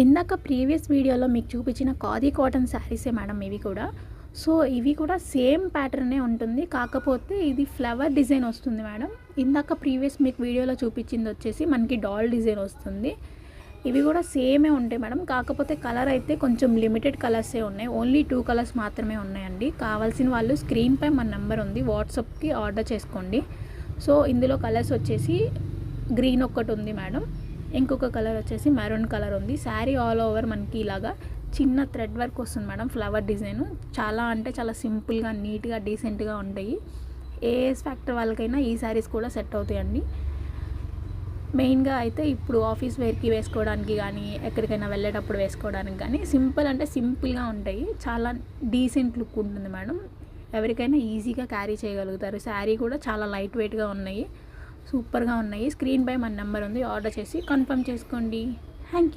ఇందాక ప్రీవియస్ వీడియోలో మీకు చూపించిన ఖాదీ కాటన్ శారీసే మేడం ఇవి కూడా. సో ఇవి కూడా సేమ్ ప్యాటర్నే ఉంటుంది, కాకపోతే ఇది ఫ్లవర్ డిజైన్ వస్తుంది మేడం. ఇందాక ప్రీవియస్ మీకు వీడియోలో చూపించింది వచ్చేసి మనకి డాల్ డిజైన్ వస్తుంది. ఇవి కూడా సేమే ఉంటాయి మేడం, కాకపోతే కలర్ అయితే కొంచెం లిమిటెడ్ కలర్సే ఉన్నాయి. ఓన్లీ 2 కలర్స్ మాత్రమే ఉన్నాయండి. కావాల్సిన వాళ్ళు స్క్రీన్పై మన నెంబర్ ఉంది, వాట్సాప్కి ఆర్డర్ చేసుకోండి. సో ఇందులో కలర్స్ వచ్చేసి గ్రీన్ ఒక్కటి ఉంది మేడం, ఇంకొక కలర్ వచ్చేసి మెరూన్ కలర్ ఉంది. శారీ ఆల్ ఓవర్ మనకి ఇలాగా చిన్న థ్రెడ్ వర్క్ వస్తుంది మేడం, ఫ్లవర్ డిజైన్. చాలా అంటే చాలా సింపుల్గా, నీట్గా, డీసెంట్గా ఉంటాయి. ఏ ఏజ్ ఫ్యాక్టర్ వాళ్ళకైనా ఈ శారీస్ కూడా సెట్ అవుతాయండి. మెయిన్గా అయితే ఇప్పుడు ఆఫీస్ వేర్కి వేసుకోవడానికి కానీ, ఎక్కడికైనా వెళ్ళేటప్పుడు వేసుకోవడానికి కానీ సింపుల్ అంటే సింపుల్గా ఉంటాయి. చాలా డీసెంట్ లుక్ ఉంటుంది మేడం. ఎవరికైనా ఈజీగా క్యారీ చేయగలుగుతారు. శారీ కూడా చాలా లైట్ వెయిట్గా ఉన్నాయి, సూపర్గా ఉన్నాయి. స్క్రీన్పై మన నెంబర్ ఉంది, ఆర్డర్ చేసి కన్ఫర్మ్ చేసుకోండి. Thank you.